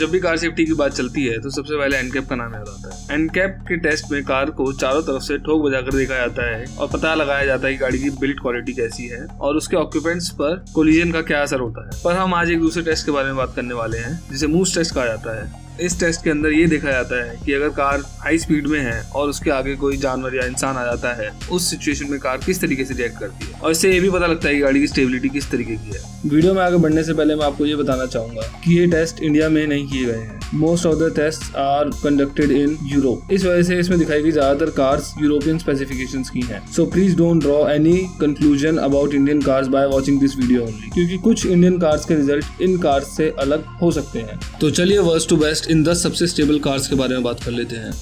जब भी car safety की बात चलती है तो सबसे पहले एनकैप का नाम याद आता है। एनकैप के टेस्ट में कार को चारों तरफ से ठोक बजाकर देखा जाता है और पता लगाया जाता है कि गाड़ी की बिल्ड क्वालिटी कैसी है और उसके ऑक्यूपेंट्स पर कोलिजन का क्या असर होता है। पर हम आज एक दूसरे टेस्ट के बारे में बात करने वाले हैं जिसे मूस टेस्ट कहा जाता है। इस टेस्ट के अंदर ये देखा जाता है कि अगर कार हाई स्पीड में है और उसके आगे कोई जानवर या इंसान आ जाता है, उस सिचुएशन में कार किस तरीके से रिएक्ट करती है और इससे ये भी पता लगता है कि गाड़ी की स्टेबिलिटी किस तरीके की है। वीडियो में आगे बढ़ने से पहले मैं आपको ये बताना चाहूंगा कि ये टेस्ट इंडिया में नहीं किए गए हैं। Most of the test are conducted in Europe. इस वजह से इसमें दिखाई गई ज्यादातर कार्स यूरोपियन स्पेसिफिकेशंस की हैं। So please don't draw any conclusion about Indian cars by watching this video only, क्योंकि कुछ इंडियन कार्स के रिजल्ट इन कार्स से अलग हो सकते हैं। तो चलिए वर्स्ट टू बेस्ट इन 10 सबसे स्टेबल कार्स के बारे में बात कर लेते हैं।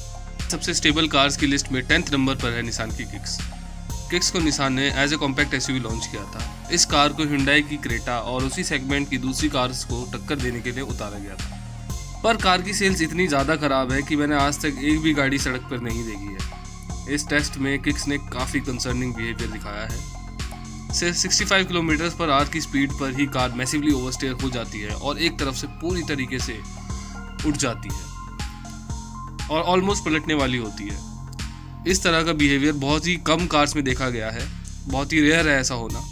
सबसे स्टेबल कार्स की लिस्ट में 10th नंबर पर है निसान की किक्स। किक्स को निसान ने as a compact SUV launch किया था। इस कार को हुंडई की क्रेटा और उसी सेगमेंट की दूसरी कार्स को टक्कर देने के लिए उतारा गया था, पर कार की सेल्स इतनी ज़्यादा ख़राब है कि मैंने आज तक एक भी गाड़ी सड़क पर नहीं देखी है। इस टेस्ट में किक्स ने काफ़ी कंसर्निंग बिहेवियर दिखाया है। सिर्फ 65 किलोमीटर पर आवर की स्पीड पर ही कार मैसिवली ओवरस्टेयर हो जाती है और एक तरफ से पूरी तरीके से उठ जाती है और ऑलमोस्ट पलटने वाली होती है। इस तरह का बिहेवियर बहुत ही कम कार्स में देखा गया है, बहुत ही रेयर है ऐसा होना।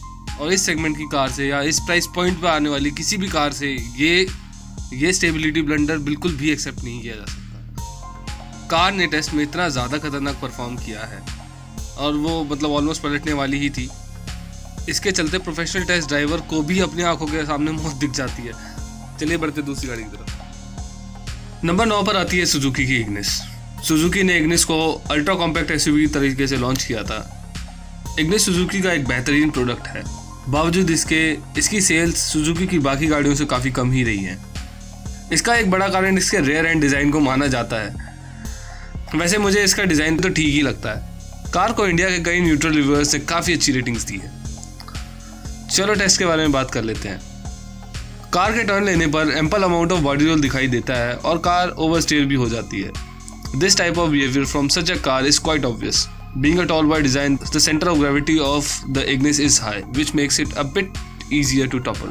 और इस सेगमेंट की कार से या इस प्राइस पॉइंट पर आने वाली किसी भी कार से ये स्टेबिलिटी ब्लंडर बिल्कुल भी एक्सेप्ट नहीं किया जा सकता। कार ने टेस्ट में इतना ज़्यादा खतरनाक परफॉर्म किया है और वो मतलब ऑलमोस्ट पलटने वाली ही थी। इसके चलते प्रोफेशनल टेस्ट ड्राइवर को भी अपनी आंखों के सामने मौत दिख जाती है। चलिए बढ़ते दूसरी गाड़ी की तरफ। नंबर 9 पर आती है सुजुकी की इग्निस। सुजुकी ने इग्निस को अल्ट्रा कॉम्पैक्ट एसयूवी तरीके से लॉन्च किया था। इग्निस सुजुकी का एक बेहतरीन प्रोडक्ट है, बावजूद इसकी सेल्स सुजुकी की बाकी गाड़ियों से काफ़ी कम ही रही है। इसका एक बड़ा कारण इसके रेयर एंड डिज़ाइन को माना जाता है। वैसे मुझे इसका डिज़ाइन तो ठीक ही लगता है। कार को इंडिया के कई न्यूट्रल रिव्यूअर्स से काफ़ी अच्छी रेटिंग्स दी है। चलो टेस्ट के बारे में बात कर लेते हैं। कार के टर्न लेने पर ample amount of body roll दिखाई देता है और कार ओवरस्टीयर भी हो जाती है। This type of behaviour from such a car is quite obvious. Being a tall by design, the center of gravity of the Ignis is high, which makes it a bit easier to topple.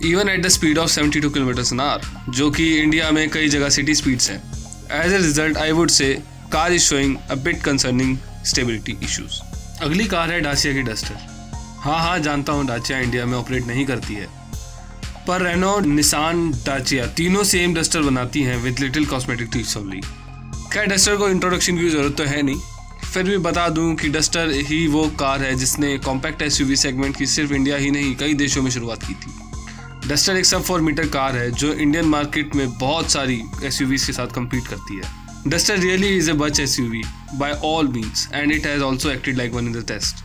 Even at the speed of 72 km/h, जो कि India में कई जगह city speeds हैं. As a result, I would say car is showing a bit concerning stability issues. अगली car है डाचिया की duster. हाँ जानता हूँ डाचिया इंडिया में ऑपरेट नहीं करती है, पर रेनो, निसान, डाचिया तीनों सेम डस्टर बनाती हैं with little cosmetic tweaks only. खैर डस्टर को इंट्रोडक्शन की ज़रूरत तो है नहीं, फिर भी बता दूं कि डस्टर ही वो कार है जिसने कॉम्पैक्ट एसयूवी सेगमेंट की सिर्फ इंडिया ही नहीं कई देशों में शुरुआत की थी। डस्टर एक सब 4 मीटर कार है जो इंडियन मार्केट में बहुत सारी एसयूवीज के साथ कम्पीट करती है। Duster really is a butch SUV by all means and it has also acted like one in the test.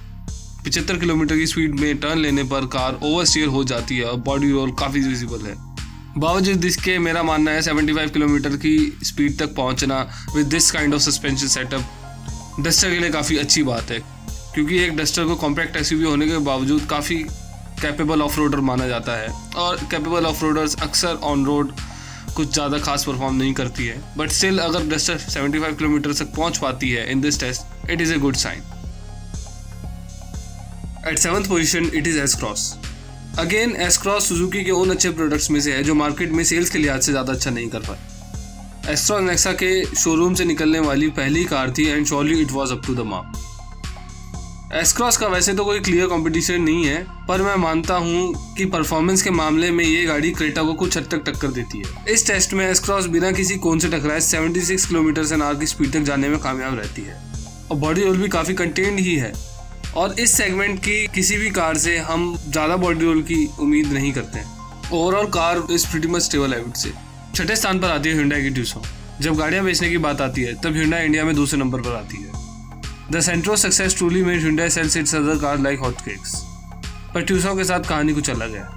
75 kilometre की स्पीड में टर्न लेने पर कार ओवरस्टीयर हो जाती है और बॉडी रोल काफ़ी विजिबल है। बावजूद इसके मेरा मानना है 75 किलोमीटर की स्पीड तक पहुंचना with this kind of suspension setup duster के लिए काफ़ी अच्छी बात है, क्योंकि एक डस्टर को कॉम्पैक्ट एसयूवी होने के बावजूद काफ़ी कैपेबल ऑफ रोडर माना जाता है और कैपेबल ऑफ रोडर्स अक्सर ऑन रोड कुछ ज़्यादा खास परफॉर्म नहीं करती है। बट स्टिल अगर डस्टर 75 किलोमीटर तक पहुंच पाती है in this test, it is a good sign. At 7th position it is S Cross. Again S Cross Suzuki के उन अच्छे प्रोडक्ट्स में से है जो मार्केट में सेल्स के लिहाज से ज़्यादा अच्छा नहीं कर पाए। एस-क्रॉस नेक्सा के शोरूम से निकलने वाली पहली कार थी and surely it was up to the mark. S Cross का वैसे तो कोई क्लियर कंपटीशन नहीं है, पर मैं मानता हूँ कि परफॉर्मेंस के मामले में ये गाड़ी क्रेटा को कुछ हद तक टक्कर देती है। इस टेस्ट में एस-क्रॉस बिना किसी कोन से टकराए 76 किलोमीटर/आवर की स्पीड तक जाने में कामयाब रहती है और बॉडी रोल भी काफ़ी कंटेन्ड ही है। और इस सेगमेंट की किसी भी कार से हम ज़्यादा बॉडी रोल की उम्मीद नहीं करते हैं। Overall car is pretty much stable I would say. 6ठे स्थान पर आती है Hyundai की ट्यूसॉन। जब गाड़ियाँ बेचने की बात आती है तब Hyundai इंडिया में दूसरे नंबर पर आती है। The Santro success truly made Hyundai sells its other car like hot cakes. पर ट्यूसॉन के साथ कहानी कुछ अलग है।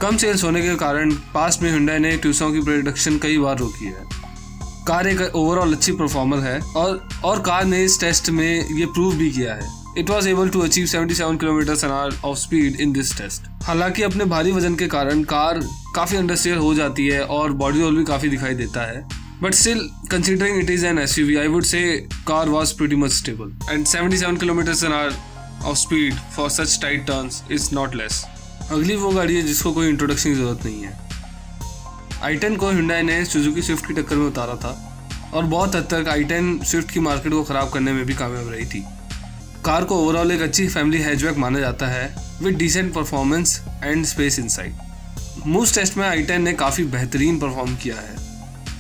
कम सेल्स होने के कारण पास्ट में Hyundai ने ट्यूसॉन की प्रोडक्शन कई बार रोकी है। कार एक ओवरऑल अच्छी परफॉर्मर है और कार ने इस टेस्ट में ये प्रूव भी किया है। It was able to achieve 77 km/h of speed in this test. हालांकि अपने भारी वजन के कारण कार काफ़ी अंडरस्टीयर हो जाती है और बॉडी रोल भी काफ़ी दिखाई देता है, but still considering it is an SUV I would से car was pretty much stable and 77 km/h of speed for such tight turns is not less. अगली वो गाड़ी है जिसको कोई इंट्रोडक्शन की जरूरत नहीं है। i10 को Hyundai ने सुजुकी स्विफ्ट की टक्कर में उतारा था और बहुत हद तक i10 स्विफ्ट की मार्केट को ख़राब करने में भी कामयाब रही थी। कार को ओवरऑल एक अच्छी फैमिली हैचबैक माना जाता है with decent performance and space inside. Moose test में i10 ने काफ़ी बेहतरीन परफॉर्म किया है।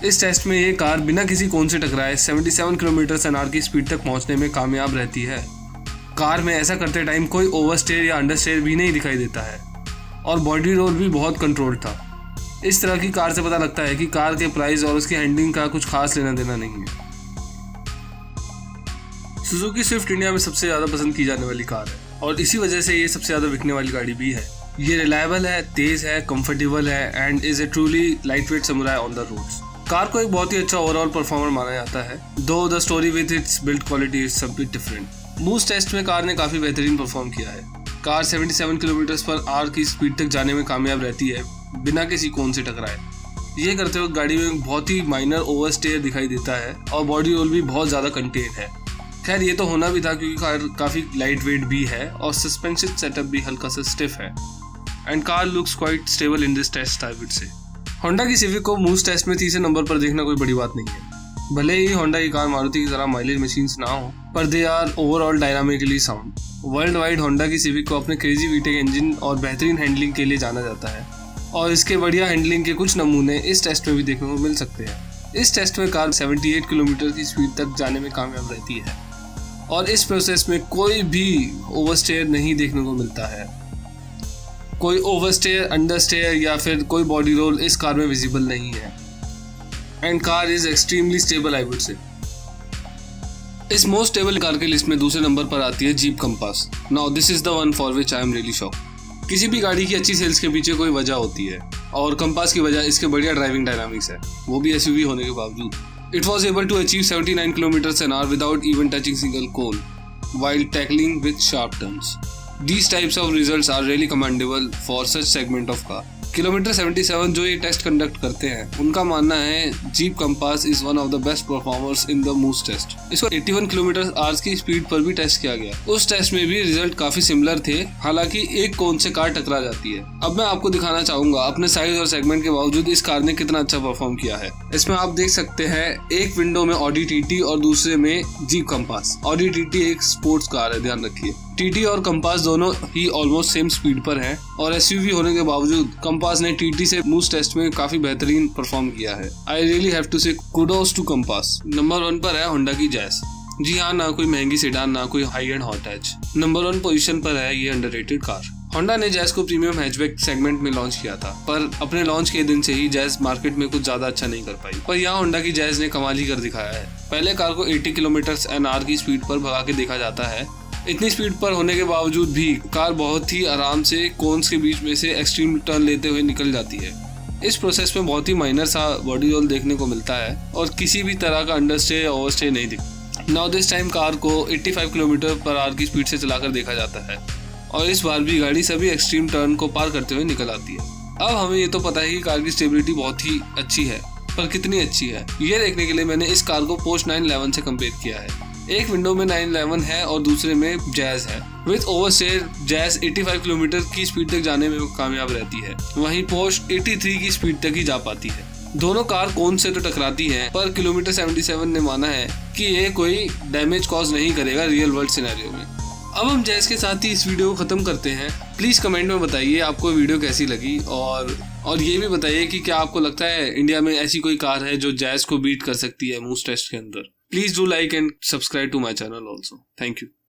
इस टेस्ट में ये कार बिना किसी कोन से टकराए 77 km/h की स्पीड तक पहुंचने में कामयाब रहती है। कार में ऐसा करते टाइम कोई ओवरस्टेयर या अंडरस्टेयर भी नहीं दिखाई देता है और बॉडी रोल भी बहुत कंट्रोल्ड था। इस तरह की कार से पता लगता है कि कार के प्राइस और उसकी हैंडलिंग का कुछ खास लेना देना नहीं है। सुजुकी स्विफ्ट इंडिया में सबसे ज़्यादा पसंद की जाने वाली कार है और इसी वजह से ये सबसे ज़्यादा बिकने वाली गाड़ी भी है। ये रिलायबल है, तेज़ है, कंफर्टेबल है and is a truly light weight samurai on the roads. Car को एक बहुत ही अच्छा ओवरऑल परफॉर्मर माना जाता है, दो the story with its build quality is सब बिट डिफरेंट। मूव्स टेस्ट में कार ने काफ़ी बेहतरीन परफॉर्म किया है। कार 77 km/h की स्पीड तक जाने में कामयाब रहती है बिना किसी कोन से टकराए। ये करते वक्त गाड़ी में बहुत ही माइनर ओवरस्टेयर दिखाई देता है और बॉडी रोल भी बहुत ज़्यादा कंटेन है। खैर ये तो होना भी था क्योंकि कार काफ़ी लाइट वेट भी है और सस्पेंशन सेटअप भी हल्का सा स्टिफ है and car looks quite stable in this test I would say. Honda की सिविक को मूव्स टेस्ट में तीसरे नंबर पर देखना कोई बड़ी बात नहीं है। भले ही होंडा की कार मारुति की तरह माइलेज मशीन्स ना हो पर they are overall dynamically sound. World wide Honda की सिविक को अपने क्रेजी वीटेक इंजन और बेहतरीन हैंडलिंग के लिए जाना जाता है और इसके बढ़िया हैंडलिंग के कुछ नमूने इस टेस्ट में भी देखने को मिल सकते हैं। इस टेस्ट में कार 78 km की स्पीड तक जाने में कामयाब रहती है और इस प्रोसेस में कोई भी ओवरस्टेयर नहीं देखने को मिलता है। कोई ओवरस्टेयर, अंडरस्टेयर या फिर कोई बॉडी रोल इस कार में विजिबल नहीं है and car is extremely stable I would से। इस मोस्ट स्टेबल कार के लिस्ट में दूसरे नंबर पर आती है Jeep compass. Now this is the one for which I am really shock. किसी भी गाड़ी की अच्छी सेल्स के पीछे कोई वजह होती है और कंपास की वजह इसके बढ़िया ड्राइविंग डायनामिक्स है, वो भी एसयूवी होने के बावजूद। It was able to achieve 79 km/h without even touching single cone while tackling with sharp turns. These types of results are really commendable for such segment of car. Kilometre 77 जो ये test conduct करते हैं उनका मानना है Jeep Compass is one of the best performers in the moose test. इसको 81 km/h की speed पर भी टेस्ट किया गया। उस टेस्ट में भी रिजल्ट काफी सिमिलर थे, हालांकि एक कोन से कार टकरा जाती है। अब मैं आपको दिखाना चाहूंगा अपने साइज और सेगमेंट के बावजूद इस कार ने कितना अच्छा परफॉर्म किया है। इसमें आप देख सकते हैं एक विंडो में ऑडी टीटी और दूसरे में जीप कंपास। ऑडी टीटी एक स्पोर्ट्स कार है, ध्यान रखिए। टीटी और कंपास दोनों ही ऑलमोस्ट सेम स्पीड पर हैं और एसयूवी होने के बावजूद कंपास ने टीटी से मूव्स टेस्ट में काफी बेहतरीन परफॉर्म किया है। आई रियली हैव टू से कुडोस टू कंपास। नंबर 1 पर है होंडा की जैज। जी हाँ, ना कोई महंगी सेडान ना कोई high and hot hatch. Number 1 position पर है ये अंडररेटेड कार। होंडा ने जैज को प्रीमियम हैचबैक सेगमेंट में लॉन्च किया था, पर अपने लॉन्च के दिन से ही जैज मार्केट में कुछ ज्यादा अच्छा नहीं कर पाई। पर यहाँ होंडा की जैज ने कमाल ही कर दिखाया है। पहले कार को 80 km/h की स्पीड पर भगा के देखा जाता है। इतनी स्पीड पर होने के बावजूद भी कार बहुत ही आराम से कोन्स के बीच में से एक्सट्रीम टर्न लेते हुए निकल जाती है। इस प्रोसेस में बहुत ही माइनर सा बॉडी रोल देखने को मिलता है और किसी भी तरह का अंडरस्टे या ओवरस्टे नहीं दिखता। नाउ दिस टाइम कार को 85 km/h की स्पीड से चलाकर देखा जाता है और इस बार भी गाड़ी सभी एक्सट्रीम टर्न को पार करते हुए निकल आती है। अब हमें ये तो पता है कि कार की स्टेबिलिटी बहुत ही अच्छी है, पर कितनी अच्छी है ये देखने के लिए मैंने इस कार को पोर्श 911 से कंपेयर किया है। एक विंडो में 911 है और दूसरे में जैज है। विद ओवरस्टेयर जैज 85 km की स्पीड तक जाने में कामयाब रहती है, वहीं पोर्श 83 की स्पीड तक ही जा पाती है। दोनों कार कोन से तो टकराती हैं, पर किलोमीटर 77 ने माना है कि ये कोई डैमेज कॉज नहीं करेगा रियल वर्ल्ड सिनेरियो में। अब हम जैज के साथ ही इस वीडियो को खत्म करते हैं। प्लीज कमेंट में बताइए आपको वीडियो कैसी लगी और ये भी बताइए कि क्या आपको लगता है इंडिया में ऐसी कोई कार है जो जैज को बीट कर सकती है मूव्स टेस्ट के अंदर। Please do like and subscribe to my channel also. Thank you.